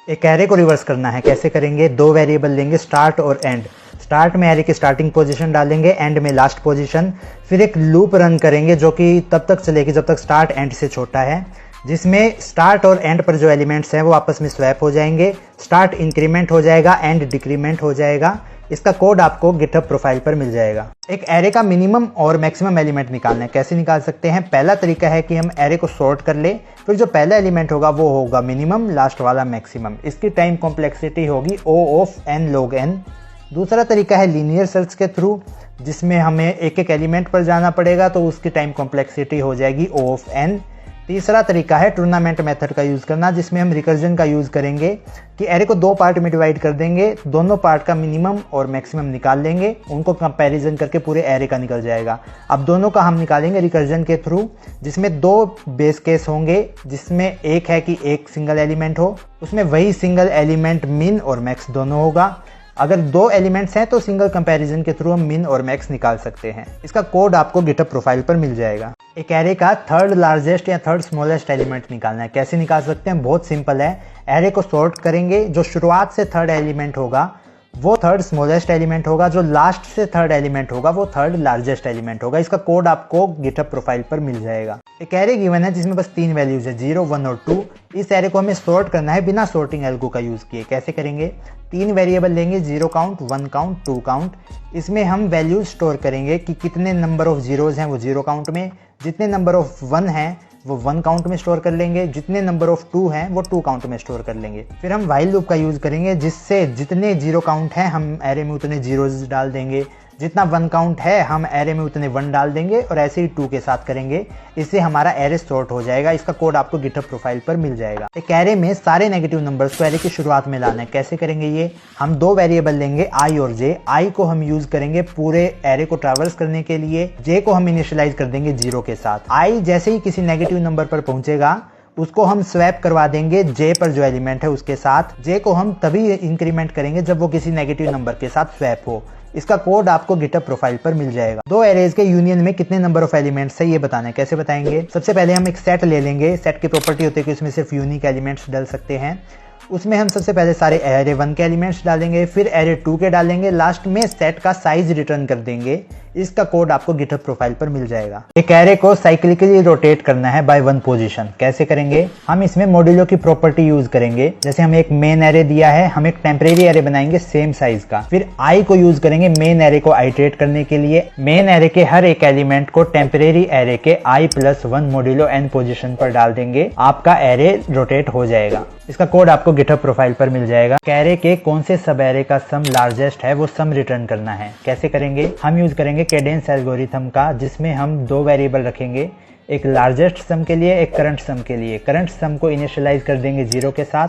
एक एरे को रिवर्स करना है, कैसे करेंगे? दो वेरिएबल लेंगे, स्टार्ट और एंड। स्टार्ट में एरे की स्टार्टिंग पोजीशन डालेंगे, एंड में लास्ट पोजीशन। फिर एक लूप रन करेंगे जो कि तब तक चलेगी जब तक स्टार्ट एंड से छोटा है, जिसमें स्टार्ट और एंड पर जो एलिमेंट्स हैं वो आपस में स्वैप हो जाएंगे। स्टार्ट इंक्रीमेंट हो जाएगा, एंड डिक्रीमेंट हो जाएगा। इसका कोड आपको गिटहब प्रोफाइल पर मिल जाएगा। एक एरे का मिनिमम और मैक्सिमम एलिमेंट निकालना है, कैसे निकाल सकते हैं? पहला तरीका है कि हम एरे को सॉर्ट कर ले, फिर जो पहला एलिमेंट होगा वो होगा मिनिमम, लास्ट वाला मैक्सिमम। इसकी टाइम कॉम्प्लेक्सिटी होगी O of n log n। दूसरा तरीका है लीनियर सर्च के थ्रू, जिसमें हमें एक एक एलिमेंट पर जाना पड़ेगा, तो उसकी टाइम कॉम्प्लेक्सिटी हो जाएगी O ऑफ n। तीसरा तरीका है टूर्नामेंट मेथड का यूज़ करना, जिसमें हम रिकर्जन का यूज़ करेंगे कि एरे को दो पार्ट में डिवाइड कर देंगे, दोनों पार्ट का मिनिमम और मैक्सिमम निकाल लेंगे, उनको कंपैरिजन करके पूरे एरे का निकल जाएगा। अब दोनों का हम निकालेंगे रिकर्जन के थ्रू, जिसमें दो बेस केस होंगे, जिसमें एक है कि एक सिंगल एलिमेंट हो, उसमें वही सिंगल एलिमेंट मिन और मैक्स दोनों होगा। अगर दो एलिमेंट्स हैं तो सिंगल कंपैरिजन के थ्रू हम मिन और मैक्स निकाल सकते हैं। इसका कोड आपको गिटहब प्रोफाइल पर मिल जाएगा। एक एरे का थर्ड लार्जेस्ट या थर्ड स्मॉलेस्ट एलिमेंट निकालना है, कैसे निकाल सकते हैं? बहुत सिंपल है। एरे को सॉर्ट करेंगे, जो शुरुआत से थर्ड एलिमेंट होगा वो थर्ड स्मॉलेस्ट एलिमेंट होगा, जो लास्ट से थर्ड एलिमेंट होगा वो थर्ड लार्जेस्ट एलिमेंट होगा। इसका कोड आपको गिटहब प्रोफाइल पर मिल जाएगा। एक एरे गिवन है जिसमें बस तीन वैल्यूज है, 0, 1 और 2। इस एरे को हमें सॉर्ट करना है बिना सॉर्टिंग एल्गो का यूज किए। कैसे करेंगे? तीन वेरिएबल लेंगे, 0 काउंट, 1 काउंट, 2 काउंट। इसमें हम वैल्यूज स्टोर करेंगे कि कितने नंबर ऑफ जीरोज हैं वो 0 काउंट में, जितने नंबर ऑफ 1 हैं वो 1 काउंट में स्टोर कर लेंगे, जितने नंबर ऑफ 2 हैं वो 2 काउंट में स्टोर कर लेंगे। फिर हम व्हाइल लूप का यूज करेंगे, जिससे जितने 0 काउंट हैं हम एरे में उतने जीरोज डाल देंगे, जितना 1 काउंट है हम एरे में उतने 1 डाल देंगे, और ऐसे ही 2 के साथ करेंगे। इससे हमारा एरे सॉर्ट हो जाएगा। इसका कोड आपको गिटहब प्रोफाइल पर मिल जाएगा। एक एरे में सारे नेगेटिव नंबर्स को एरे की शुरुआत में लाना है, कैसे करेंगे ये? हम दो वेरिएबल लेंगे i और j। i को हम यूज करेंगे पूरे एरे को ट्रैवर्स करने के लिए, j को हम इनिशियलाइज कर देंगे 0 के साथ। i जैसे ही किसी नेगेटिव नंबर पर पहुंचेगा उसको हम स्वैप करवा देंगे j पर जो एलिमेंट है उसके साथ। j को हम तभी इंक्रीमेंट करेंगे जब वो किसी नेगेटिव नंबर के साथ स्वैप हो। इसका कोड आपको गिटहब प्रोफाइल पर मिल जाएगा। दो एरेज के यूनियन में कितने नंबर ऑफ एलिमेंट्स है ये बताना है, कैसे बताएंगे? सबसे पहले हम एक सेट ले लेंगे। सेट की प्रॉपर्टी होती है कि उसमें सिर्फ यूनिक एलिमेंट्स डल सकते हैं। उसमें हम सबसे पहले सारे एरे 1 के एलिमेंट्स डालेंगे, फिर एरे 2 के डालेंगे, लास्ट में सेट का साइज रिटर्न कर देंगे। इसका कोड आपको गिटहब प्रोफाइल पर मिल जाएगा। एक एरे को साइक्लिकली रोटेट करना है बाय 1 पोजीशन, कैसे करेंगे? हम इसमें मॉड्यूलो की प्रॉपर्टी यूज करेंगे। जैसे हमें एक मेन एरे दिया है, हम एक टेम्परेरी एरे बनाएंगे सेम साइज का। फिर आई को यूज करेंगे मेन एरे को आइटरेट करने के लिए। मेन एरे के हर एक एलिमेंट को टेम्परेरी एरे के i+1 मॉड्यूलो n पोजीशन पर डाल देंगे, आपका एरे रोटेट हो जाएगा। इसका कोड आपको गिटहब प्रोफाइल पर मिल जाएगा। एरे के कौन से सब एरे का सम लार्जेस्ट है वो सम रिटर्न करना है, कैसे करेंगे? हम यूज करेंगे कैडेंस एल्गोरिथम का, जिसमें हम दो वेरिएबल रखेंगे, एक लार्जेस्ट सम के लिए, एक करंट सम के लिए। करंट सम को इनिशियलाइज कर देंगे 0 के साथ,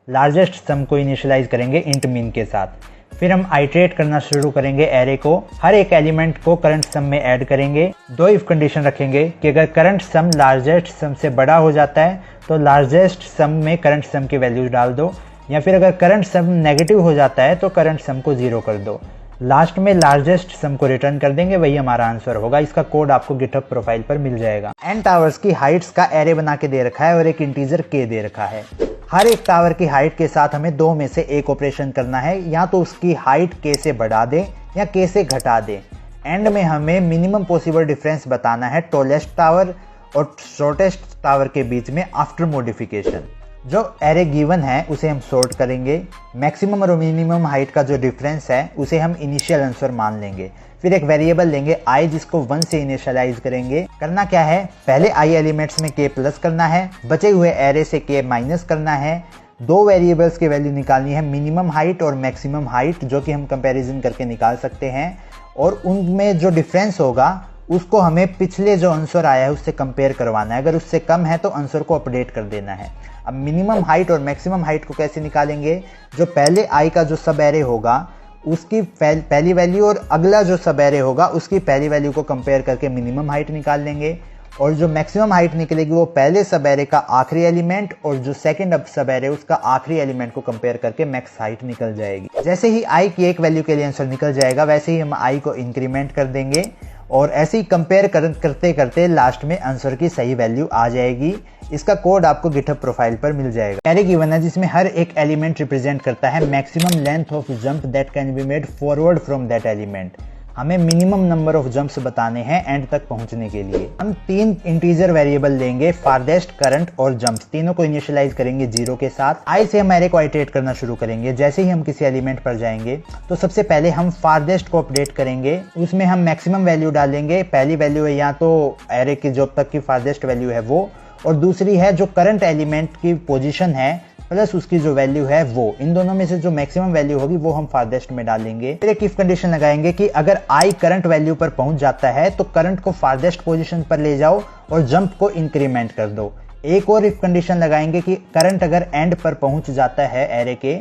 लार्जेस्ट सम को इनिशियलाइज करेंगे इंट मीन के साथ। फिर हम आइटरेट करना शुरू करेंगे एरे को, हर एक एलिमेंट को करंट सम में ऐड करेंगे। दो इफ कंडीशन रखेंगे कि अगर करंट सम लार्जेस्ट सम से बड़ा हो जाता है तो लार्जेस्ट सम में करंट सम की वैल्यूज डाल दो, या फिर अगर करंट सम नेगेटिव हो जाता है तो करंट सम को 0 कर दो। लास्ट में लार्जेस्ट सम को रिटर्न कर देंगे, वही हमारा आंसर होगा। इसका कोड आपको गिटहब प्रोफाइल पर मिल जाएगा। n टावर्स की हाइट्स का एरे बना के दे रखा है और एक इंटीजर k दे रखा है। हर एक टावर की हाइट के साथ हमें दो में से एक ऑपरेशन करना है, या तो उसकी हाइट k से बढ़ा दें या k से घटा दें। एंड में हमें मिनिमम पॉसिबल डिफरेंस बताना है टॉलेस्ट टावर और शॉर्टेस्ट टावर के बीच में आफ्टर मॉडिफिकेशन। जो एरे गिवन है उसे हम सॉर्ट करेंगे, मैक्सिमम और मिनिमम हाइट का जो डिफरेंस है उसे हम इनिशियल आंसर मान लेंगे। फिर एक वेरिएबल लेंगे i, जिसको 1 से इनिशियलाइज करेंगे। करना क्या है? पहले i एलिमेंट्स में k प्लस करना है, बचे हुए एरे से k माइनस करना है। दो वेरिएबल्स की वैल्यू निकालनी है, मिनिमम हाइट और मैक्सिमम हाइट, जो कि हम कंपैरिजन करके निकाल सकते हैं। और उनमें जो डिफरेंस होगा उसको हमें पिछले जो आंसर आया है उससे कंपेयर करवाना है। अगर उससे कम है तो आंसर को अपडेट कर देना है। अब मिनिमम हाइट और मैक्सिमम हाइट को कैसे निकालेंगे? जो पहले i का जो सब एरे होगा उसकी पहली वैल्यू और अगला जो सब एरे होगा उसकी पहली वैल्यू को कंपेयर करके मिनिमम हाइट निकाल लेंगे, और जो मैक्सिमम हाइट निकलेगी वो पहले सब एरे का आखिरी एलिमेंट और जो सेकंड अब सब एरे उसका आखिरी एलिमेंट को कंपेयर करके मैक्स हाइट निकल जाएगी। जैसे ही i की एक वैल्यू के लिए आंसर निकल जाएगा वैसे ही हम i को इंक्रीमेंट कर देंगे और ऐसे ही कंपेयर करते करते लास्ट में आंसर की सही वैल्यू आ जाएगी। इसका कोड आपको गिटहब प्रोफाइल पर मिल जाएगा। एरे गिवन है जिसमें हर एक एलिमेंट रिप्रेजेंट करता है maximum length of jump that can be made forward from that element. हमें मिनिमम नंबर ऑफ जंप्स बताने हैं एंड तक पहुंचने के लिए। हम 3 इंटीजर वेरिएबल लेंगे, फारदेस्ट, करंट और जंप्स। तीनों को इनिशियलाइज करेंगे 0 के साथ। आई से हम एरे को आइटरेट करना शुरू करेंगे। जैसे ही हम किसी एलिमेंट पर जाएंगे तो सबसे पहले हम फारदेस्ट को अपडेट करेंगे। उसमें हम मैक्सिमम वैल्यू डालेंगे। पहली वैल्यू है या तो एरे की जो तक की फारदेस्ट वैल्यू है वो, और दूसरी है जो करंट एलिमेंट की पोजीशन है प्लस उसकी जो वैल्यू है वो। इन दोनों में से जो मैक्सिमम वैल्यू होगी वो हम फारदेस्ट में डालेंगे। फिर एक इफ कंडीशन लगाएंगे कि अगर आई करंट वैल्यू पर पहुंच जाता है तो करंट को फारदेस्ट पोजीशन पर ले जाओ और जंप को इंक्रीमेंट कर दो। एक और इफ कंडीशन लगाएंगे कि करंट अगर एंड पर पहुंच जाता है एरे के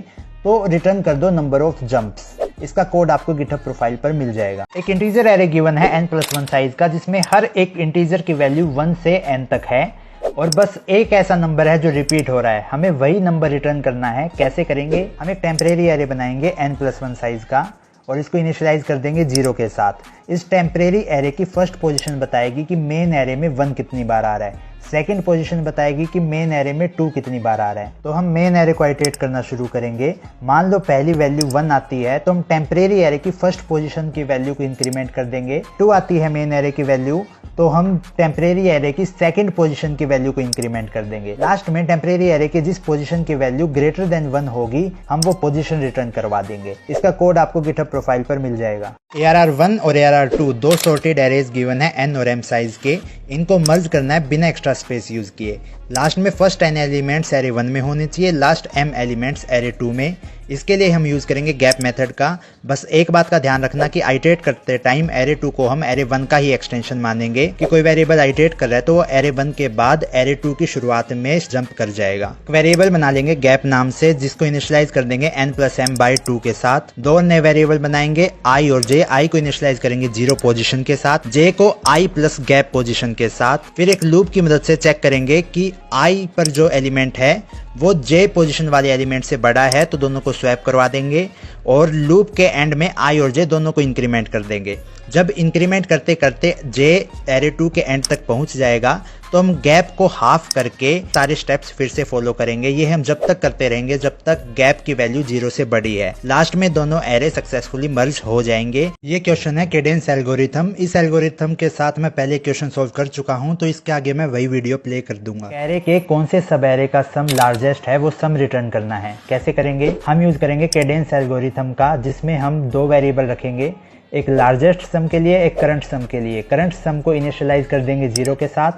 तो रिटर्न कर दो नंबर ऑफ जंप्स। इसका कोड आपको गिटहब प्रोफाइल पर मिल जाएगा। एक इंटीजर एरे गिवन है n+1 साइज का, जिसमें हर एक इंटीजर की वैल्यू 1 से n तक है और बस एक ऐसा नंबर है जो रिपीट हो रहा है। हमें वही नंबर रिटर्न करना है। कैसे करेंगे? हम एक टेम्परेरी एरे बनाएंगे n+1 साइज का और इसको इनिशियलाइज कर देंगे 0 के साथ। इस टेम्परेरी एरे की फर्स्ट पोजीशन बताएगी कि मेन एरे में 1 कितनी बार आ रहा है। सेकंड पोजीशन बताएगी कि मेन एरे में 2 कितनी बार आ रहा है। तो हम मेन एरे को आइटरेट करना शुरू करेंगे। मान लो पहली वैल्यू 1 आती है तो हम टेम्परेरी एरे की फर्स्ट पोजीशन की वैल्यू को इंक्रीमेंट कर देंगे। 2 आती है मेन एरे की वैल्यू तो हम टेम्परेरी एरे की सेकंड पोजीशन की वैल्यू को इंक्रीमेंट कर देंगे। लास्ट में टेम्परेरी एरे की जिस पोजीशन की वैल्यू ग्रेटर देन 1 होगी हम वो पोजीशन रिटर्न करवा देंगे। इसका कोड आपको गिटहब प्रोफाइल पर मिल जाएगा। ARR1 और ARR2 दो सॉर्टेड एरेज गिवन है n और m साइज के। इनको मर्ज करना है बिना एक्स्ट्रा स्पेस यूज किए। लास्ट में फर्स्ट n एलिमेंट्स एरे 1 में होने चाहिए, लास्ट m एलिमेंट्स एरे 2 में। इसके लिए हम यूज करेंगे गैप मेथड का। बस एक बात का ध्यान रखना कि आइटरेट करते टाइम एरे 2 को हम एरे 1 का ही एक्सटेंशन मानेंगे कि कोई वेरिएबल आइटरेट कर रहा है तो वो एरे 1 के बाद एरे 2 की शुरुआत में जंप कर जाएगा। वेरिएबल बना लेंगे गैप नाम से जिसको इनिशियलाइज कर देंगे n+m/2 के साथ। 2 नए वेरिएबल बनाएंगे i और j। i को इनिशियलाइज करेंगे 0 पोजीशन के साथ, j को i प्लस गैप पोजीशन के साथ। फिर एक लूप की मदद से चेक करेंगे कि i पर जो एलिमेंट है वो j पोजीशन वाले एलिमेंट से बड़ा है तो दोनों को स्वैप करवा देंगे और लूप के एंड में i और j दोनों को इंक्रीमेंट कर देंगे। जब इंक्रीमेंट करते करते j एरे 2 के एंड तक पहुंच जाएगा तो हम गैप को हाफ करके सारे स्टेप्स फिर से फॉलो करेंगे। ये हम जब तक करते रहेंगे जब तक गैप की वैल्यू 0 से बड़ी है। लास्ट में दोनों एरे सक्सेसफुली मर्ज हो जाएंगे। ये क्वेश्चन है कैडेंस एल्गोरिथम। इस एल्गोरिथम के साथ मैं पहले क्वेश्चन सॉल्व कर चुका हूँ तो इसके आगे मैं वही वीडियो प्ले कर दूंगा। एरे के कौन से सब एरे का सम लार्जेस्ट है वो सम रिटर्न करना है। कैसे करेंगे? हम यूज करेंगे कैडेंस एल्गोरिथम का, जिसमें हम 2 वेरिएबल रखेंगे, एक लार्जेस्ट सम के लिए एक करंट सम के लिए। करंट सम को इनिशियलाइज कर देंगे 0 के साथ,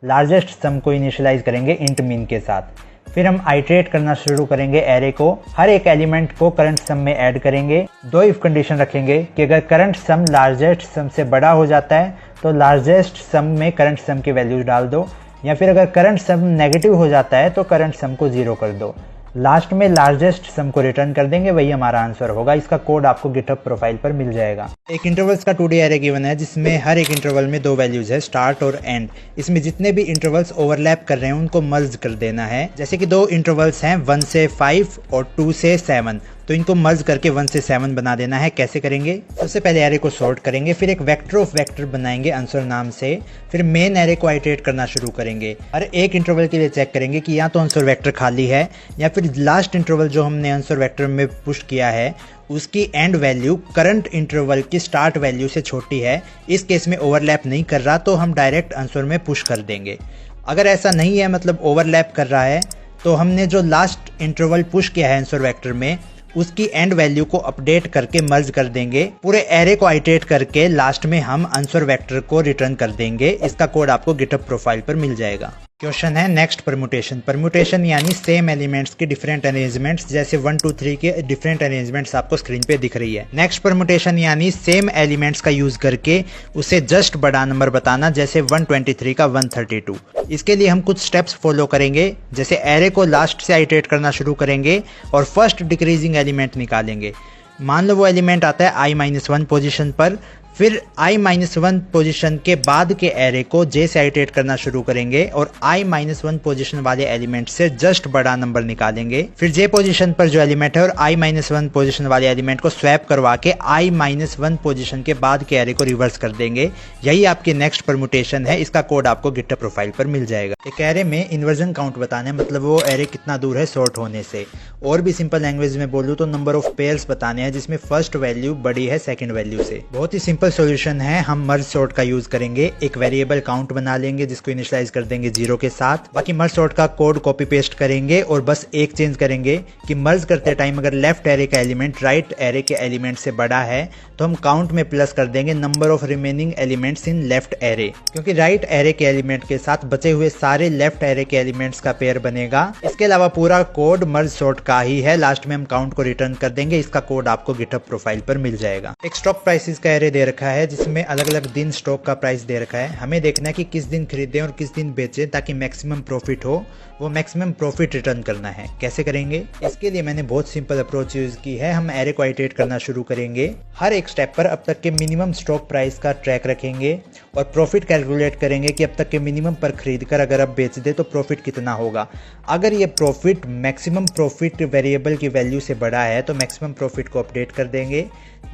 लार्जेस्ट सम को इनिशियलाइज करेंगे इंट मीन के साथ। फिर हम आइटरेट करना शुरू करेंगे एरे को। हर एक एलिमेंट को करंट सम में ऐड करेंगे। 2 इफ कंडीशन रखेंगे कि अगर करंट सम लार्जेस्ट सम से बड़ा हो जाता है तो लार्जेस्ट सम में करंट सम की वैल्यू डाल दो, या फिर अगर करंट सम नेगेटिव हो जाता है तो करंट सम को 0 कर दो। लास्ट में लार्जेस्ट सम को रिटर्न कर देंगे, वही हमारा आंसर होगा। इसका कोड आपको गिटहब प्रोफाइल पर मिल जाएगा। एक इंटरवल्स का 2D एरे गिवन है जिसमें हर एक इंटरवल में 2 वैल्यूज है, स्टार्ट और एंड। इसमें जितने भी इंटरवल्स ओवरलैप कर रहे हैं उनको मर्ज कर देना है। जैसे कि 2 इंटरवल्स हैं 1 से 5 और 2 से 7, तो इनको मर्ज करके 1 से 7 बना देना है। कैसे करेंगे? सबसे पहले एरे को सॉर्ट करेंगे, फिर एक वेक्टर ऑफ वेक्टर बनाएंगे आंसर नाम से। फिर मेन एरे को आइटरेट करना शुरू करेंगे। हर एक इंटरवल के लिए चेक करेंगे कि या तो आंसर वेक्टर खाली है या फिर लास्ट इंटरवल जो हमने आंसर वेक्टर में पुश किया है उसकी एंड वैल्यू करंट इंटरवल की स्टार्ट वैल्यू से छोटी है। इस केस में ओवरलैप नहीं कर रहा तो हम डायरेक्ट आंसर में पुश कर देंगे। अगर ऐसा नहीं है, मतलब ओवरलैप कर रहा है, तो हमने जो लास्ट इंटरवल पुश किया है आंसर वेक्टर में उसकी एंड वैल्यू को अपडेट करके मर्ज कर देंगे। पूरे एरे को आइटरेट करके लास्ट में हम आंसर वेक्टर को रिटर्न कर देंगे। इसका कोड आपको गिटहब प्रोफाइल पर मिल जाएगा। क्वेश्चन है नेक्स्ट परमुटेशन। परमुटेशन यानी सेम एलिमेंट्स की डिफरेंट अरेंजमेंट्स, जैसे 1 2 3 के डिफरेंट अरेंजमेंट्स आपको स्क्रीन पे दिख रही है। नेक्स्ट परमुटेशन यानी सेम एलिमेंट्स का यूज करके उसे जस्ट बड़ा नंबर बताना, जैसे 123 का 132। इसके लिए हम कुछ स्टेप्स फॉलो करेंगे। जैसे एरे को लास्ट से आइटरेट करना शुरू करेंगे और फर्स्ट डिक्रीजिंग एलिमेंट निकालेंगे। मान लो वो एलिमेंट आता है i-1 पोजीशन पर, फिर i-1 पोजीशन के बाद के एरे को j से आइटरेट करना शुरू करेंगे और i-1 पोजीशन वाले एलिमेंट से जस्ट बड़ा नंबर निकालेंगे। फिर j पोजीशन पर जो एलिमेंट है और i-1 पोजीशन वाले एलिमेंट को स्वैप करवा के i-1 पोजीशन के बाद के एरे को रिवर्स कर देंगे। यही आपकी नेक्स्ट परमुटेशन है। इसका कोड आपको गिटहब प्रोफाइल पर मिल जाएगा। एक एरे में इन्वर्जन काउंट बताना है, मतलब वो एरे कितना दूर है सॉर्ट होने से। और भी सिंपल लैंग्वेज में बोलूँ तो नंबर ऑफ पेयर्स बताने हैं जिसमें फर्स्ट वैल्यू बड़ी है सेकंड वैल्यू से। बहुत ही सिंपल सॉल्यूशन है। हम मर्ज सॉर्ट का यूज करेंगे। एक वेरिएबल काउंट बना लेंगे जिसको इनिशियलाइज कर देंगे 0 के साथ। बाकी मर्ज सॉर्ट का कोड कॉपी पेस्ट करेंगे और बस एक चेंज करेंगे कि मर्ज करते टाइम अगर लेफ्ट एरे का एलिमेंट राइट एरे के एलिमेंट से बड़ा है तो हम काउंट में प्लस कर देंगे number of remaining elements in left array, क्योंकि राइट एरे के एलिमेंट के साथ बचे हुए सारे लेफ्ट एरे के एलिमेंट्स का पेयर बनेगा। इसके अलावा पूरा कोड मर्ज सॉर्ट का ही है। लास्ट में हम काउंट को रिटर्न कर देंगे। इसका कोड आपको गिटहब प्रोफाइल पर मिल जाएगा। एक स्टॉक प्राइसेस का एरे दे रखा है जिसमें अलग अलग दिन स्टॉक का प्राइस दे रखा है। हमें देखना है कि किस दिन खरीदें और किस दिन बेचें ताकि मैक्सिमम प्रॉफिट हो। वो मैक्सिमम प्रॉफिट रिटर्न करना है। कैसे करेंगे? इसके लिए मैंने बहुत सिंपल अप्रोच यूज की है। हम एरे को आइटरेट करना शुरू करेंगे। हर एक स्टेप पर अब तक के मिनिमम स्टॉक प्राइस का ट्रैक रखेंगे और प्रॉफिट कैलकुलेट करेंगे कि अब तक के मिनिमम पर खरीद कर अगर अब बेच दे तो प्रॉफिट कितना होगा। अगर ये प्रॉफिट मैक्सिमम प्रॉफिट वेरिएबल की वैल्यू से बड़ा है तो मैक्सिमम प्रॉफिट को अपडेट कर देंगे।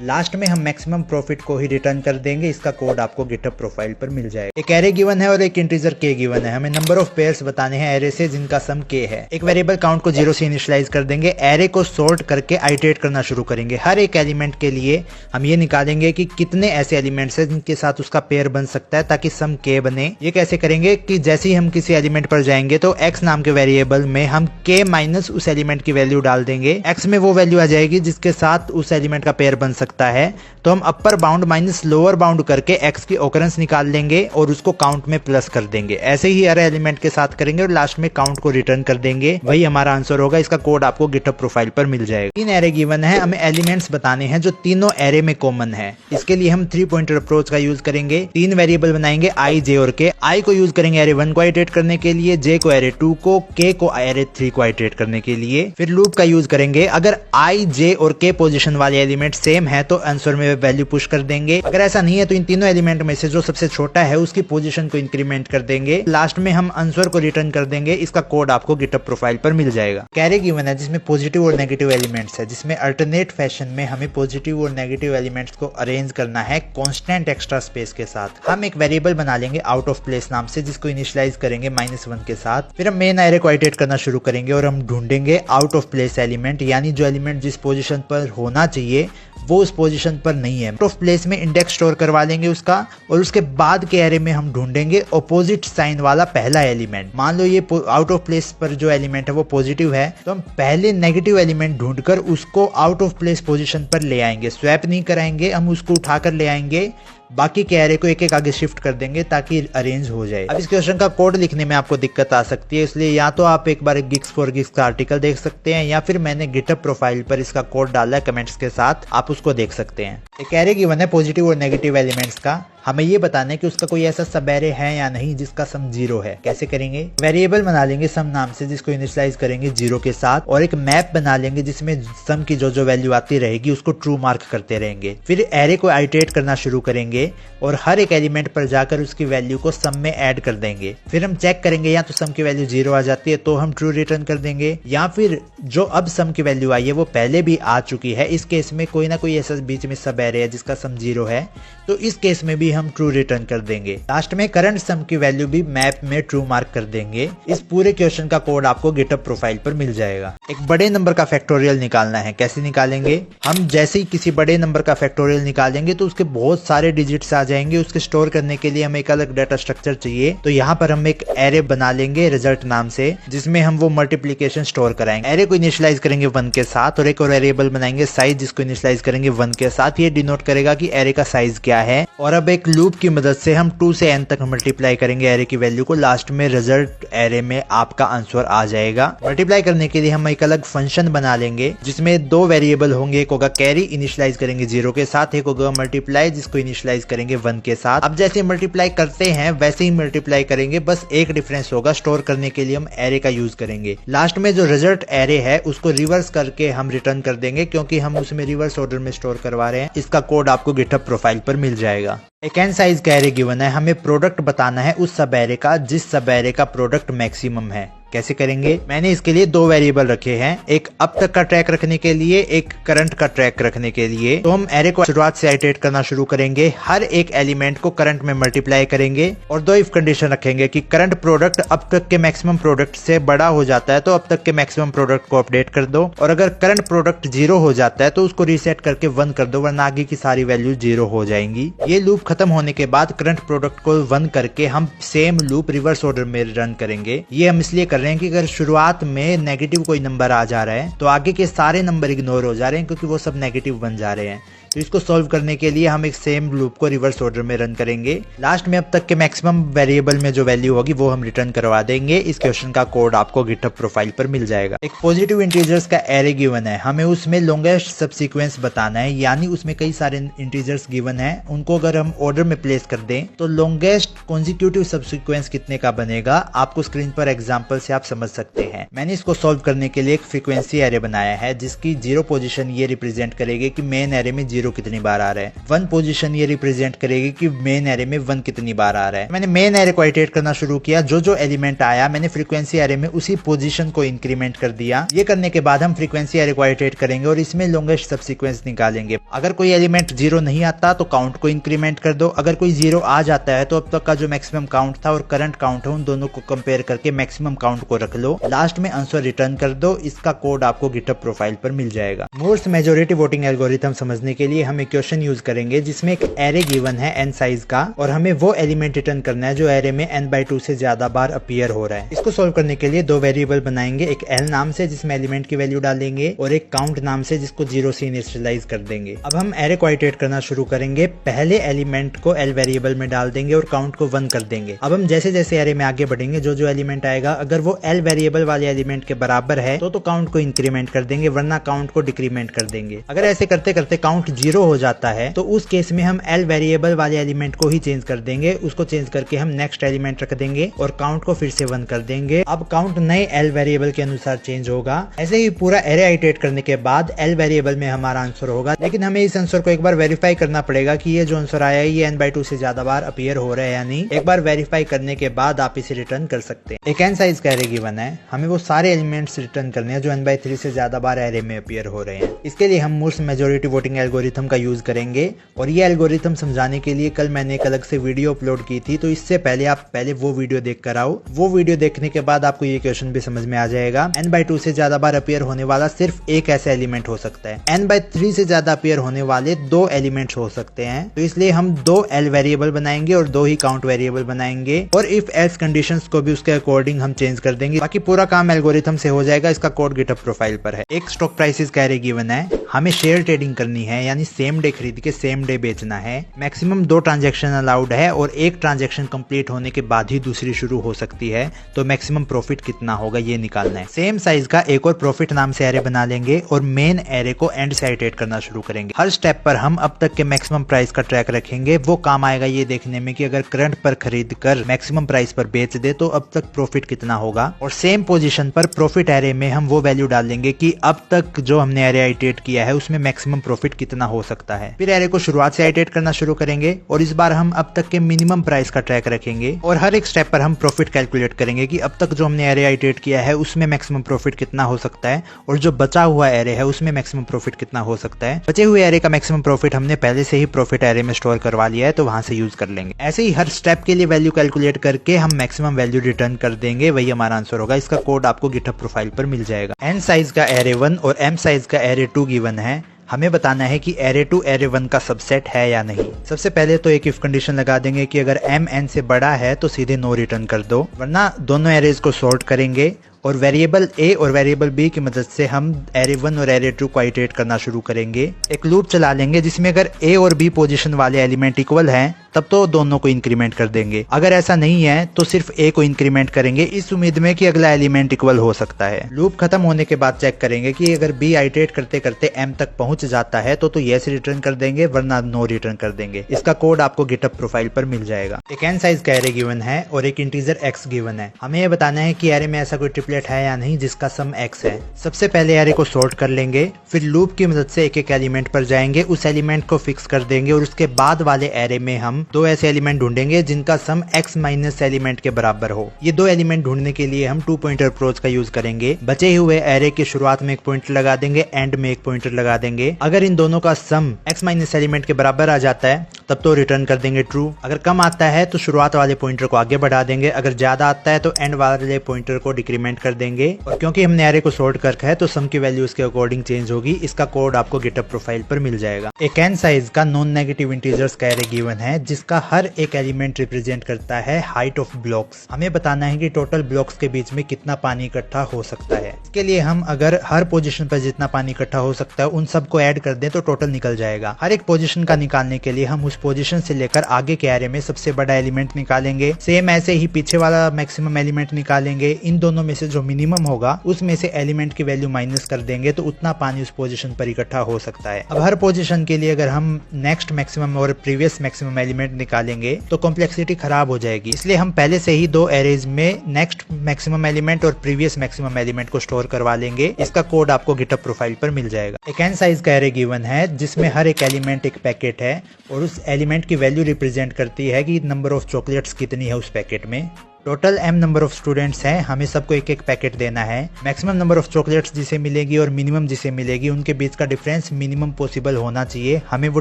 लास्ट में हम मैक्सिमम प्रॉफिट को ही रिटर्न कर देंगे। इसका कोड आपको गिटहब प्रोफाइल पर मिल जाएगा। एक एरे गिवन है और एक इंटीजर के गिवन है। हमें नंबर ऑफ पेयर्स बताने हैं एरे से जिनका सम के है। एक वेरिएबल काउंट को 0 से इनिशियलाइज कर देंगे। एरे को सॉर्ट करके आइटरेट करना शुरू करेंगे। हर एक एलिमेंट के लिए हम ये निकालेंगे कि कितने ऐसे एलिमेंट्स हैं जिनके साथ उसका पेयर बन सकता है ताकि सम के बने। ये कैसे करेंगे कि जैसे ही हम किसी एलिमेंट पर जाएंगे तो x नाम के वेरिएबल में हम k माइनस उस एलिमेंट की वैल्यू डाल देंगे। x में वो वैल्यू आ जाएगी जिसके साथ उस एलिमेंट का पेयर बन सकता है। तो हम upper bound minus lower bound करके x की ऑकरेंस निकाल लेंगे और उसको काउंट में प्लस कर देंगे। ऐसे ही हर एलिमेंट के साथ करेंगे और लास्ट में काउंट को रिटर्न कर देंगे। वही हमारा आंसर होगा। इसका कोड आपको गिटहब प्रोफाइल पर मिल जाएगा। 3 एरे गिवन है। हमें एलिमेंट्स बताने हैं जो तीनों एरे में कॉमन है। इसके लिए हम 3 पॉइंटर अप्रोच का यूज करेंगे। 3 वेरिएबल बनाएंगे i, j और k। i को यूज करेंगे एरे 1 को आइटरेट करने के लिए, j को एरे 2 को, k को एरे 3 को आइटरेट करने के लिए। फिर लूप का यूज करेंगे। अगर i, j और k पोजीशन वाले एलिमेंट सेम है तो आंसर में वैल्यू पुश कर देंगे। अगर ऐसा नहीं है तो इन तीनों एलिमेंट में से जो सबसे छोटा है उसकी पोजीशन को इंक्रीमेंट कर देंगे। लास्ट में हम आंसर को रिटर्न कर देंगे। इसका कोड आपको गिटहब प्रोफाइल पर मिल जाएगा। कैरे गिवन है जिसमें पॉजिटिव और नेगेटिव एलिमेंट्स है, जिसमें अल्टरनेट फैशन में हमें पॉजिटिव और नेगेटिव एलिमेंट्स को अरेंज करना है कांस्टेंट एक्स्ट्रा स्पेस के साथ। हम एक वेरिएबल बना लेंगे आउट ऑफ प्लेस नाम से जिसको इनिशियलाइज करेंगे -1 के साथ। फिर हम मेन एरे को आइटरेट करना शुरू करेंगे और हम ढूंढेंगे आउट ऑफ प्लेस एलिमेंट, यानी जो एलिमेंट जिस पोजीशन पर होना चाहिए वो उस पोजीशन पर नहीं है। आउट ऑफ प्लेस में इंडेक्स स्टोर करवा लेंगे उसका और उसके बाद के एरे में हम ढूंढेंगे ऑपोजिट साइन वाला पहला एलिमेंट। मान लो ये आउट ऑफ प्लेस पर जो एलिमेंट है वो पॉजिटिव है तो हम पहले नेगेटिव एलिमेंट ढूंढकर उसको आउट ऑफ प्लेस पोजीशन पर ले आएंगे। स्वैप नहीं कराएंगे, हम उसको उठाकर ले आएंगे। बाकी के एरे को एक एक आगे शिफ्ट कर देंगे ताकि अरेंज हो जाए। अब इस क्वेश्चन का कोड लिखने में आपको दिक्कत आ सकती है, इसलिए या तो आप एक बार गिक्स फॉर गिक्स का आर्टिकल देख सकते हैं या फिर मैंने गिटहब प्रोफाइल पर इसका कोड डाला है कमेंट्स के साथ, आप उसको देख सकते हैं। एक एरे गिवन है पॉजिटिव और नेगेटिव एलिमेंट्स का। हमें ये बताना है कि उसका कोई ऐसा सब एरे है या नहीं जिसका सम 0 है। कैसे करेंगे? वेरिएबल बना लेंगे सम नाम से जिसको इनिशियलाइज करेंगे 0 के साथ और एक मैप बना लेंगे जिसमें सम की जो वैल्यू आती रहेगी उसको ट्रू मार्क करते रहेंगे। फिर एरे को आइटरेट करना शुरू करेंगे और हर एक एलिमेंट पर जाकर उसकी वैल्यू को सम में ऐड कर देंगे। फिर हम चेक करेंगे या तो सम की वैल्यू 0 आ जाती है तो हम ट्रू रिटर्न कर देंगे, या फिर जो अब सम की वैल्यू आई है वो पहले भी आ चुकी है। इस केस में कोई ना कोई ऐसा बीच में सब एरे है जिसका सम 0 है तो इस केस में भी हम ट्रू रिटर्न कर देंगे। लास्ट में करंट सम की वैल्यू भी मैप में ट्रू मार्क कर देंगे। इस पूरे क्वेश्चन का कोड आपको गिटहब प्रोफाइल पर मिल जाएगा। एक बड़े नंबर का फैक्टोरियल निकालना है। कैसे निकालेंगे? हम जैसे ही किसी बड़े नंबर का फैक्टोरियल निकालेंगे तो उसके बहुत सारे डिजिट्स आ जाएंगे। उसके स्टोर करने के लिए हमें एक अलग डाटा स्ट्रक्चर चाहिए। तो यहाँ पर हम एक एरे बना लेंगे रिजल्ट नाम से जिसमें हम वो मल्टीप्लीकेशन स्टोर कराएंगे। एरे को इनिशियलाइज करेंगे 1 के साथ और एक और वेरिएबल बनाएंगे साइज जिसको इनिशियलाइज करेंगे 1 के साथ। ये डिनोट करेगा कि एरे का साइज क्या है। और अब एक एक लूप की मदद से हम 2 से n तक मल्टीप्लाई करेंगे एरे की वैल्यू को, लास्ट में रिजल्ट एरे में आपका आंसर आ जाएगा। मल्टीप्लाई करने के लिए हम एक अलग फंक्शन बना लेंगे जिसमें 2 वेरिएबल होंगे, एक होगा कैरी इनिशियलाइज करेंगे 0 के साथ, एक होगा मल्टीप्लाई जिसको इनिशियलाइज करेंगे 1 के साथ। अब जैसे मल्टीप्लाई करते हैं वैसे ही मल्टीप्लाई करेंगे, बस एक डिफरेंस होगा, स्टोर करने के लिए हम एरे का यूज करेंगे। लास्ट में जो रिजल्ट एरे है उसको रिवर्स करके हम रिटर्न कर देंगे क्योंकि हम उसमें रिवर्स ऑर्डर में स्टोर करवा रहे हैं। इसका कोड आपको गिटहब प्रोफाइल पर मिल जाएगा। एक n साइज का एरे गिवन है, हमें प्रोडक्ट बताना है उस सब एरे का जिस सब एरे का प्रोडक्ट मैक्सिमम है। कैसे करेंगे? मैंने इसके लिए 2 वेरिएबल रखे हैं, एक अब तक का ट्रैक रखने के लिए, एक करंट का ट्रैक रखने के लिए। तो हम एरे को शुरुआत से आइटरेट करना शुरू करेंगे, हर एक एलिमेंट को करंट में मल्टीप्लाई करेंगे और 2 इफ कंडीशन रखेंगे कि करंट प्रोडक्ट अब तक के मैक्सिमम प्रोडक्ट से बड़ा हो जाता है तो अब तक के मैक्सिमम प्रोडक्ट को अपडेट कर दो, और अगर करंट प्रोडक्ट 0 हो जाता है तो उसको रीसेट करके 1 कर दो, वरना आगे की सारी वैल्यू 0 हो जाएंगी। ये लूप खत्म होने के बाद करंट प्रोडक्ट को 1 करके हम सेम लूप रिवर्स ऑर्डर में रन करेंगे। ये हम इसलिए कर रहे हैं कि अगर शुरुआत में नेगेटिव कोई नंबर आ जा रहा है तो आगे के सारे नंबर इग्नोर हो जा रहे हैं क्योंकि वो सब नेगेटिव बन जा रहे हैं। तो इसको सॉल्व करने के लिए हम एक सेम लूप को रिवर्स ऑर्डर में रन करेंगे। लास्ट में अब तक के मैक्सिमम वेरिएबल में जो वैल्यू होगी वो हम रिटर्न करवा देंगे। इस क्वेश्चन का कोड आपको गिटहब प्रोफाइल पर मिल जाएगा। एक पॉजिटिव इंटीजर्स का एरे गिवन है, हमें उसमें लॉन्गेस्ट सब सीक्वेंस बताना है, यानी उसमें कई सारे इंटीजर्स गिवन है, उनको अगर हम ऑर्डर में प्लेस कर दें तो लॉन्गेस्ट कॉन्जिक्यूटिव सब सीक्वेंस कितने का बनेगा, आपको स्क्रीन पर एग्जाम्पल से आप समझ सकते हैं। मैंने इसको सॉल्व करने के लिए एक फ्रीक्वेंसी एरे बनाया है जिसकी 0 पोजीशन ये रिप्रेजेंट करेगी कि मेन एरे में 0 कितनी बार आ रहा है, 1 पोजीशन ये रिप्रेजेंट करेगी कि मेन एरे में 1 कितनी बार आ रहा है। मैंने मेन एरे को आइटरेट करना शुरू किया, जो एलिमेंट आया मैंने फ्रीक्वेंसी एरे में उसी पोजीशन को इंक्रीमेंट कर दिया। ये करने के बाद हम फ्रीक्वेंसी एरे को आइटरेट करेंगे और इसमें लॉन्गेस्ट सब सीक्वेंस निकालेंगे। अगर कोई एलिमेंट 0 नहीं आता तो काउंट को इंक्रीमेंट कर दो, अगर कोई 0 आ जाता है तो अब तक का जो मैक्सिमम काउंट था और करंट काउंट है उन दोनों को कंपेयर करके मैक्सिमम काउंट को रख लो, लास्ट में आंसर रिटर्न कर दो। इसका कोड आपको गिटहब प्रोफाइल पर मिल जाएगा। मोर्स मेजॉरिटी वोटिंग एल्गोरिथम समझने के लिए हम इक्वेशन यूज करेंगे जिसमें एक एरे गिवन है n साइज का और हमें वो एलिमेंट रिटर्न करना है जो एरे में n/2 से ज्यादा बार अपीयर हो रहा है। इसको सोल्व करने के लिए 2 वेरिएबल बनाएंगे, एक l नाम से जिसमें एलिमेंट की वैल्यू डालेंगे और एक काउंट नाम से जिसको 0 से इनिशियलाइज कर देंगे। अब हम एरे को आइटरेट करना शुरू करेंगे, पहले एलिमेंट को l वेरिएबल में डाल देंगे और काउंट को 1 कर देंगे। अब हम जैसे जैसे एरे में आगे बढ़ेंगे जो एलिमेंट आएगा अगर वो l वेरिएबल वाले एलिमेंट के बराबर है तो काउंट को इंक्रीमेंट कर देंगे, वरना काउंट को डिक्रीमेंट कर देंगे। अगर ऐसे करते करते काउंट 0 हो जाता है तो उस केस में हम l वेरिएबल वाले एलिमेंट को ही चेंज कर देंगे, उसको चेंज करके हम नेक्स्ट एलिमेंट रख देंगे और काउंट को फिर से 1 कर देंगे। अब काउंट नए l वेरिएबल के अनुसार चेंज होगा। ऐसे ही पूरा एरे आइटरेट करने के बाद l वेरिएबल में हमारा आंसर होगा, लेकिन हमें इस आंसर को एक बार वेरीफाई करना पड़ेगा कि ये जो आंसर आया है ये n/2 से ज्यादा बार अपीयर हो रहा है या नहीं। एक बार वेरीफाई करने के बाद आप इसे रिटर्न कर सकते हैं। एक n साइज का एरे गिवन है, हमें वो सारे एलिमेंट्स रिटर्न करने हैं जो n/3 से ज्यादा बार एरे में अपीयर हो रहे हैं। इसके लिए हम मोस्ट मेजॉरिटी वोटिंग एल्गोरिथम का यूज करेंगे और ये एल्गोरिथम समझाने के लिए कल मैंने एक अलग से वीडियो अपलोड की थी, तो इससे पहले आप वो वीडियो देख कर आओ। वो वीडियो देखने के बाद आपको ये क्वेश्चन भी समझ में आ जाएगा। n/2 से ज्यादा बार अपीयर होने वाला सिर्फ एक ऐसा एलिमेंट हो सकता है, n/3 से ज्यादा अपीयर होने वाले 2 एलिमेंट्स हो सकते हैं, तो इसलिए हम 2 l वेरिएबल बनाएंगे और 2 ही काउंट वेरिएबल बनाएंगे और इफ एल्स कंडीशंस को भी उसके अकॉर्डिंग हम चेंज कर देंगे। बाकी पूरा काम एल्गोरिथम से हो जाएगा। इसका कोड गिटहब प्रोफाइल पर है। एक स्टॉक प्राइसेस का एरे गिवन है, हमें शेयर ट्रेडिंग करनी है यानी सेम डे खरीद के सेम डे बेचना है। मैक्सिमम 2 ट्रांजैक्शन अलाउड है और एक ट्रांजैक्शन कंप्लीट होने के बाद ही दूसरी शुरू हो सकती है, तो मैक्सिमम प्रॉफिट कितना होगा ये निकालना है। सेम साइज का एक और प्रॉफिट नाम से एरे बना लेंगे और मेन एरे को एंड से आइटरेट करना शुरू करेंगे। हर स्टेप पर हम अब तक के मैक्सिमम प्राइस का ट्रैक रखेंगे। वो काम आएगा ये देखने में कि अगर करंट पर खरीद कर मैक्सिमम प्राइस पर बेच दे तो अब तक प्रॉफिट कितना होगा, और सेम पोजीशन पर प्रॉफिट एरे में हम वो वैल्यू डाल देंगे कि अब तक जो हमने एरे आइटरेट किया है उसमें मैक्सिमम प्रॉफिट कितना हो सकता है। फिर एरे को शुरुआत से आइटरेट करना शुरू करेंगे और इस बार हम अब तक के मिनिमम प्राइस का ट्रैक रखेंगे और हर एक स्टेप पर हम प्रॉफिट कैलकुलेट करेंगे कि अब तक जो हमने एरे आइटरेट किया है उसमें मैक्सिमम प्रॉफिट कितना हो सकता है और जो बचा हुआ एरे है उसमें मैक्सिमम प्रॉफिट कितना हो सकता है। बचे हुए एरे का मैक्सिमम प्रॉफिट हमने पहले से ही प्रॉफिट एरे में स्टोर करवा लिया है, तो वहां से यूज कर लेंगे। ऐसे ही हर स्टेप के लिए वैल्यू कैलकुलेट करके हम मैक्सिमम वैल्यू रिटर्न कर देंगे, वही हमारा आंसर होगा। इसका कोड आपको गिटहब प्रोफाइल पर मिल जाएगा। n साइज का एरे 1 और m साइज का एरे 2 गिवन है, हमें बताना है कि एरे 2 एरे 1 का सबसेट है या नहीं। सबसे पहले तो एक इफ कंडीशन लगा देंगे कि अगर m n से बड़ा है तो सीधे नो रिटर्न कर दो, वरना दोनों एरेज को सॉर्ट करेंगे और वेरिएबल ए और वेरिएबल बी की मदद से हम एरे 1 और एरे 2 को आइटरेट करना शुरू करेंगे। एक लूप चला लेंगे जिसमें अगर ए और बी पोजीशन वाले एलिमेंट इक्वल हैं तब तो दोनों को इंक्रीमेंट कर देंगे, अगर ऐसा नहीं है तो सिर्फ ए को इंक्रीमेंट करेंगे इस उम्मीद में कि अगला एलिमेंट इक्वल हो सकता है। लूप खत्म होने के बाद चेक करेंगे कि अगर बी आइटरेट करते करते एम तक पहुंच जाता है तो यस रिटर्न कर देंगे, वरना नो रिटर्न कर देंगे। इसका कोड आपको गिटहब प्रोफाइल पर मिल जाएगा। एक n साइज का एरे गिवन है और एक इंटीजर x गिवन है। हमें यह बताना है कि एरे में ऐसा कोई ट्रिपलेट है या नहीं जिसका सम x है। सबसे पहले एरे को सॉर्ट कर लेंगे, फिर लूप की मदद से एक एक एलिमेंट पर जाएंगे, उस एलिमेंट को फिक्स कर देंगे और उसके बाद वाले एरे में हम दो ऐसे एलिमेंट ढूंढेंगे जिनका सम x माइनस एलिमेंट के बराबर हो। ये दो एलिमेंट ढूंढने के लिए हम 2 पॉइंटर अप्रोच का यूज करेंगे। बचे हुए एरे की शुरुआत में एक पॉइंटर लगा देंगे, एंड में एक पॉइंटर लगा देंगे। अगर इन दोनों का सम x माइनस एलिमेंट के बराबर आ जाता है तब तो रिटर्न कर देंगे ट्रू। अगर कम आता है तो शुरुआत वाले पॉइंटर को आगे बढ़ा देंगे, अगर ज्यादा आता है तो एंड वाले पॉइंटर को डिक्रीमेंट कर देंगे। और क्योंकि हमने एरे को सॉर्ट कर रखा है तो सम की वैल्यू उसके अकॉर्डिंग चेंज होगी। इसका कोड आपको गिटहब प्रोफाइल पर मिल जाएगा। एक n साइज का नॉन नेगेटिव इंटीजर्स का एरे गिवन है जिसका हर एक एलिमेंट रिप्रेजेंट करता है हाइट ऑफ ब्लॉक्स। हमें बताना है कि टोटल ब्लॉक्स के बीच में कितना पानी इकट्ठा हो सकता है। इसके लिए हम अगर हर पोजीशन पर जितना पानी इकट्ठा हो सकता है उन सबको ऐड कर दें तो टोटल निकल जाएगा। हर एक पोजीशन का निकालने के लिए हम उस पोजीशन से लेकर आगे के एरे में सबसे बड़ा एलिमेंट निकालेंगे। सेम ऐसे ही पीछे वाला मैक्सिमम एलिमेंट निकालेंगे। इन दोनों में से जो मिनिमम होगा उसमें से एलिमेंट की वैल्यू माइनस कर देंगे तो उतना पानी उस पोजीशन पर इकट्ठा हो सकता है। अब हर पोजीशन के लिए अगर हम नेक्स्ट मैक्सिमम और प्रीवियस मैक्सिमम एलिमेंट निकालेंगे तो कॉम्प्लेक्सिटी खराब हो जाएगी। इसलिए हम पहले से ही दो एरेज में नेक्स्ट मैक्सिमम एलिमेंट और प्रीवियस मैक्सिमम एलिमेंट को स्टोर करवा लेंगे। इसका कोड आपको गिटहब प्रोफाइल पर मिल जाएगा। एक n साइज का एरे गिवन है जिसमें हर एक एलिमेंट एक पैकेट है और उस एलिमेंट की वैल्यू रिप्रेजेंट करती है कि नंबर ऑफ चॉकलेट्स कितनी है उस पैकेट में। Total m number of students हैं, हमें सबको एक एक पैकेट देना है। मैक्सिमम नंबर ऑफ चॉकलेट्स जिसे मिलेगी और मिनिमम जिसे मिलेगी उनके बीच का डिफरेंस मिनिमम पॉसिबल होना चाहिए। हमें वो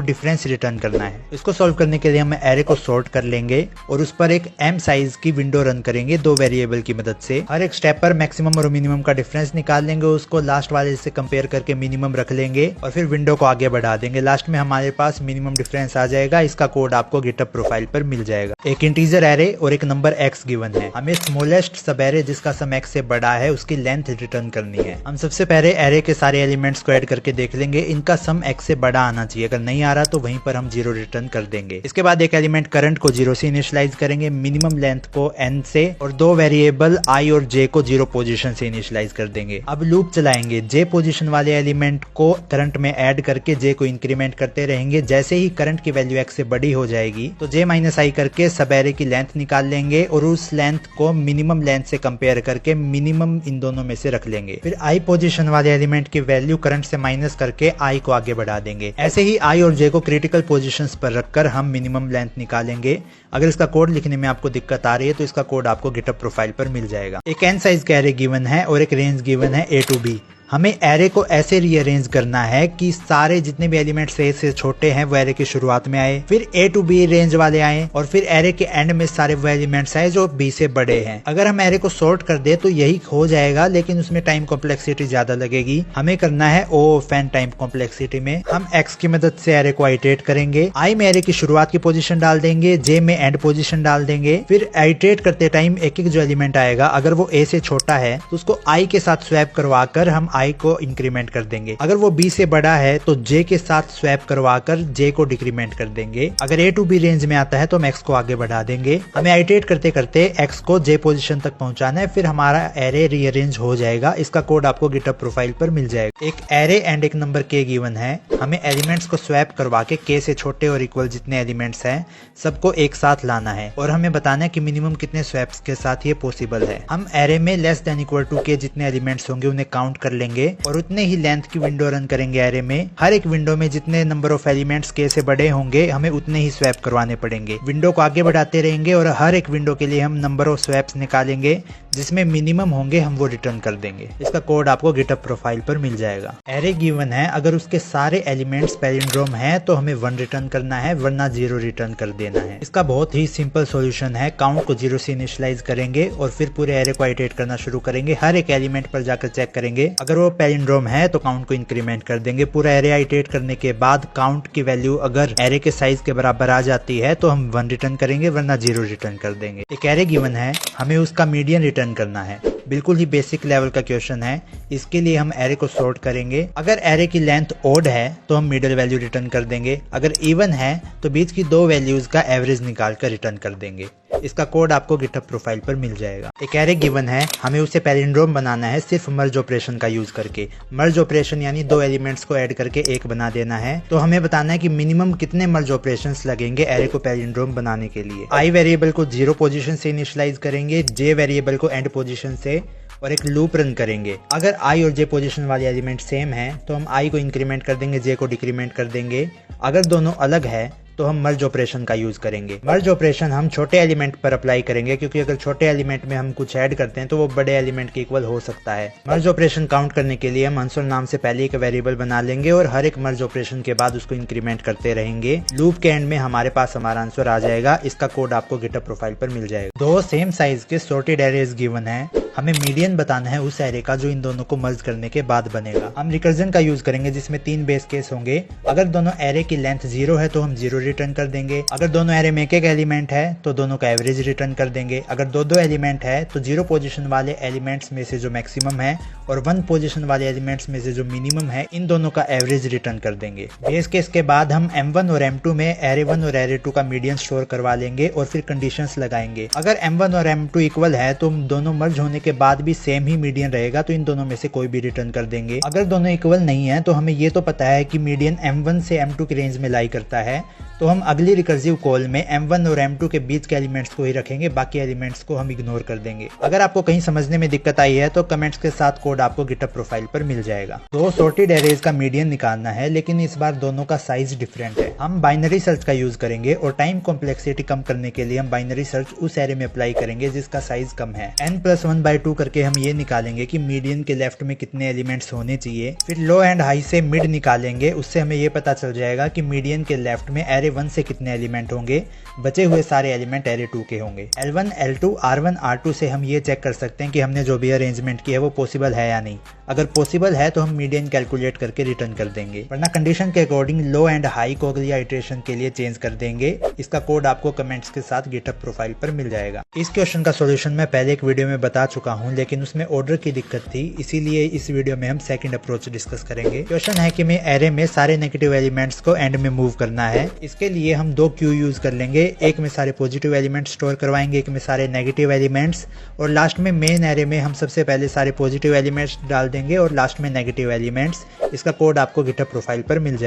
डिफरेंस रिटर्न करना है। इसको सॉल्व करने के लिए हम एरे को सॉर्ट कर लेंगे और उस पर एक m साइज की विंडो रन करेंगे दो वेरिएबल की मदद से। हर एक स्टेप पर मैक्सिमम और मिनिमम का डिफरेंस निकाल लेंगे, उसको लास्ट वाले से कंपेयर करके मिनिमम रख लेंगे और फिर विंडो को आगे बढ़ा देंगे। लास्ट में हमारे पास मिनिमम डिफरेंस आ जाएगा। इसका कोड आपको गिटहब प्रोफाइल पर मिल जाएगा। एक इंटीजर एरे और एक नंबर x गिवन है। हमें स्मॉलेस्ट सब एरे जिसका सम x से बड़ा है उसकी लेंथ रिटर्न करनी है। हम सबसे पहले एरे के सारे एलिमेंट्स को ऐड करके देख लेंगे, इनका सम x से बड़ा आना चाहिए। अगर नहीं आ रहा तो वहीं पर हम 0 रिटर्न कर देंगे। इसके बाद एक एलिमेंट करंट को 0 से इनिशियलाइज करेंगे, मिनिमम लेंथ को n से और दो वेरिएबल i और j को 0 पोजीशन से इनिशियलाइज कर देंगे। अब लूप चलाएंगे, j पोजीशन वाले एलिमेंट को करंट में ऐड करके j को इंक्रीमेंट करते रहेंगे। जैसे ही करंट की वैल्यू x से बड़ी हो जाएगी तो j माइनस i करके सब एरे की लेंथ निकाल लेंगे और उस लेंथ को मिनिमम लेंथ से कंपेयर करके मिनिमम इन दोनों में से रख लेंगे। फिर i पोजीशन वाले एलिमेंट की वैल्यू करंट से माइनस करके i को आगे बढ़ा देंगे। ऐसे ही i और j को क्रिटिकल पोजीशंस पर रखकर हम मिनिमम लेंथ निकालेंगे। अगर इसका कोड लिखने में आपको दिक्कत आ रही है तो इसका कोड आपको गिटहब प्रोफाइल पर मिल जाएगा। एक n साइज का एरे गिवन है और एक रेंज गिवन है a to b। हमें एरे को ऐसे रीअरेंज करना है कि सारे जितने भी एलिमेंट्स ए से छोटे हैं वो एरे की शुरुआत में आए, फिर ए टू बी रेंज वाले आए और फिर एरे के एंड में सारे वो एलिमेंट्स आए जो बी से बड़े हैं। अगर हम एरे को सॉर्ट कर दे तो यही हो जाएगा, लेकिन उसमें टाइम कॉम्प्लेक्सिटी ज्यादा लगेगी। हमें करना है O of n time complexity में। हम x की मदद से एरे को आइटरेट करेंगे। i में एरे की शुरुआत की पोजीशन डाल देंगे, j में एंड पोजीशन डाल देंगे। फिर आइटरेट करते टाइम एक एक जो एलिमेंट आएगा अगर वो a से छोटा है तो उसको i के साथ स्वैप करवा कर हम i को इंक्रीमेंट कर देंगे। अगर वो b से बड़ा है तो j के साथ स्वैप करवाकर j को डिक्रीमेंट कर देंगे। अगर a टू b रेंज में आता है तो हम x को आगे बढ़ा देंगे। हमें आइटरेट करते करते x को j पोजीशन तक पहुंचाना है, फिर हमारा एरे रीअरेंज हो जाएगा। इसका कोड आपको गिटहब प्रोफाइल पर मिल जाएगा। एक एरे एंड एक नंबर k गिवन है। हमें एलिमेंट्स को स्वैप करवा के k से छोटे और इक्वल जितने एलिमेंट्स हैं सबको एक साथ लाना है और हमें बताना है कि मिनिमम कितने स्वैप्स के साथ ये पॉसिबल है। हम एरे में less than equal to k जितने एलिमेंट्स होंगे उन्हें काउंट कर लेंगे और उतने ही लेंथ की विंडो रन करेंगे एरे में। हर एक विंडो में जितने नंबर ऑफ एलिमेंट्स k से बड़े होंगे हमें उतने ही स्वैप करवाने पड़ेंगे। विंडो को आगे बढ़ाते रहेंगे और हर एक विंडो के लिए हम नंबर ऑफ स्वैप्स निकालेंगे, जिसमें मिनिमम होंगे हम वो रिटर्न कर देंगे। इसका कोड आपको गिटहब प्रोफाइल पर मिल जाएगा। एरे गिवन है, अगर उसके सारे एलिमेंट्स पैलिंड्रोम है तो हमें 1 रिटर्न करना है, वरना 0 रिटर्न कर देना है। इसका बहुत ही सिंपल सॉल्यूशन है। काउंट को 0 से इनिशियलाइज करेंगे और फिर पूरे एरे को आइटरेट करना शुरू करेंगे। हर एक एलिमेंट पर जाकर चेक करेंगे, अगर वो पैलिंड्रोम है तो काउंट को इंक्रीमेंट कर देंगे। पूरा एरे आइटरेट करने के बाद काउंट की वैल्यू अगर एरे के साइज के बराबर आ जाती है तो हम 1 रिटर्न करेंगे, वरना 0 रिटर्न कर देंगे। एक एरे गिवन है, हमें उसका मीडियन रिटर्न करना है। बिल्कुल ही बेसिक लेवल का क्वेश्चन है। इसके लिए हम एरे को सॉर्ट करेंगे। अगर एरे की लेंथ ओड है तो हम मिडिल वैल्यू रिटर्न कर देंगे, अगर इवन है तो बीच की दो वैल्यूज का एवरेज निकाल कर रिटर्न कर देंगे। इसका कोड आपको गिटहब प्रोफाइल पर मिल जाएगा। एक एरे गिवन है, हमें उसे पैलिंड्रोम बनाना है सिर्फ मर्ज ऑपरेशन का यूज करके। मर्ज ऑपरेशन यानी दो एलिमेंट्स को ऐड करके एक बना देना है। तो हमें बताना है कि मिनिमम कितने मर्ज ऑपरेशंस लगेंगे एरे को पैलिंड्रोम बनाने के लिए। आई वेरिएबल को 0 पोजीशन से इनिशियलाइज करेंगे, जे वेरिएबल को एंड पोजीशन से, और एक लूप रन करेंगे। अगर आई और जे पोजीशन वाले एलिमेंट सेम है तो हम आई को इंक्रीमेंट कर देंगे, जे को डिक्रीमेंट कर देंगे। अगर दोनों अलग है तो हम मर्ज ऑपरेशन का यूज करेंगे। मर्ज ऑपरेशन हम छोटे एलिमेंट पर अप्लाई करेंगे, क्योंकि अगर छोटे एलिमेंट में हम कुछ ऐड करते हैं तो वो बड़े एलिमेंट के इक्वल हो सकता है। मर्ज ऑपरेशन काउंट करने के लिए हम आंसर नाम से पहले एक वेरिएबल बना लेंगे और हर एक मर्ज ऑपरेशन के बाद उसको इंक्रीमेंट करते रहेंगे। लूप के एंड में हमारे पास हमारा आंसर आ जाएगा। इसका कोड आपको गिटहब प्रोफाइल पर मिल जाएगा। दो सेम साइज के सॉर्टेड एरेज गिवन है, हमें मीडियन बताना है उस एरे का जो इन दोनों को मर्ज करने के बाद बनेगा। हम रिकर्जन का यूज करेंगे जिसमें 3 बेस केस होंगे। अगर दोनों एरे की लेंथ 0 है तो हम 0 रिटर्न कर देंगे। अगर दोनों एरे में एक एलिमेंट है तो दोनों का एवरेज रिटर्न कर देंगे। अगर दो एलिमेंट है तो 0 पोजीशन वाले एलिमेंट्स में से जो मैक्सिमम है और 1 पोजीशन वाले एलिमेंट्स में से जो मिनिमम है, इन दोनों का एवरेज रिटर्न कर देंगे। बेस केस के बाद हम M1 और M2 में एरे 1 और एरे 2 का मीडियन स्टोर करवा लेंगे और फिर कंडीशंस लगाएंगे। अगर M1 और M2 इक्वल है तो दोनों मर्ज होने के बाद भी सेम ही मीडियन रहेगा, तो इन दोनों में से कोई भी रिटर्न कर देंगे। अगर दोनों इक्वल नहीं है तो हमें ये तो पता है कि मीडियन M1 से M2 की रेंज में लाई करता है, तो हम अगली रिकर्सिव कॉल में M1 और M2 के बीच के एलिमेंट्स को ही रखेंगे, बाकी एलिमेंट्स को हम इग्नोर कर देंगे। अगर आपको कहीं समझने में दिक्कत आई है तो कमेंट्स के साथ कोड आपको गिटहब प्रोफाइल पर मिल जाएगा। दो सॉर्टेड एरेज का मीडियन निकालना है, लेकिन इस बार दोनों का साइज डिफरेंट है। हम बाइनरी सर्च का यूज करेंगे और टाइम कॉम्प्लेक्सिटी कम करने के लिए हम बाइनरी सर्च उस एरे में अप्लाई करेंगे जिसका साइज कम है। n+1/2 करके हम ये निकालेंगे कि मीडियन के लेफ्ट में कितने एलिमेंट्स होने चाहिए। फिर लो एंड हाई से मिड निकालेंगे, उससे हमें ये पता चल जाएगा कि मीडियन के लेफ्ट में एरे 1 से कितने एलिमेंट होंगे। बचे हुए सारे एलिमेंट एरे 2 के होंगे। L1, L2, R1, R2 से हम ये चेक कर सकते हैं कि हमने जो भी अरेंजमेंट की है वो पॉसिबल है या नहीं। अगर पॉसिबल है तो हम मीडियन कैलकुलेट करके रिटर्न कर देंगे, वरना कंडीशन के अकॉर्डिंग लो एंड हाई को अगली आइटरेशन के लिए चेंज कर देंगे। इसका कोड आपको कमेंट्स के साथ गिटहब प्रोफाइल पर मिल जाएगा। इस क्वेश्चन का सॉल्यूशन मैं पहले एक वीडियो में बता चुका हूं, लेकिन उसमें ऑर्डर की दिक्कत थी, इसीलिए इस वीडियो में हम सेकंड अप्रोच डिस्कस करेंगे। क्वेश्चन है कि मैं एरे में सारे नेगेटिव एलिमेंट्स को एंड में मूव करना है। इसके लिए हम 2 क्यू यूज कर लेंगे, एक में सारे पॉजिटिव एलिमेंट्स स्टोर करवाएंगे, एक में सारे नेगेटिव एलिमेंट्स, और लास्ट में मेन एरे में हम सबसे पहले सारे पॉजिटिव एलिमेंट्स डाल देंगे और लास्ट में नेगेटिव एलिमेंट्स। इसका कोड आपको गिटहब प्रोफाइल पर मिल जाएगा।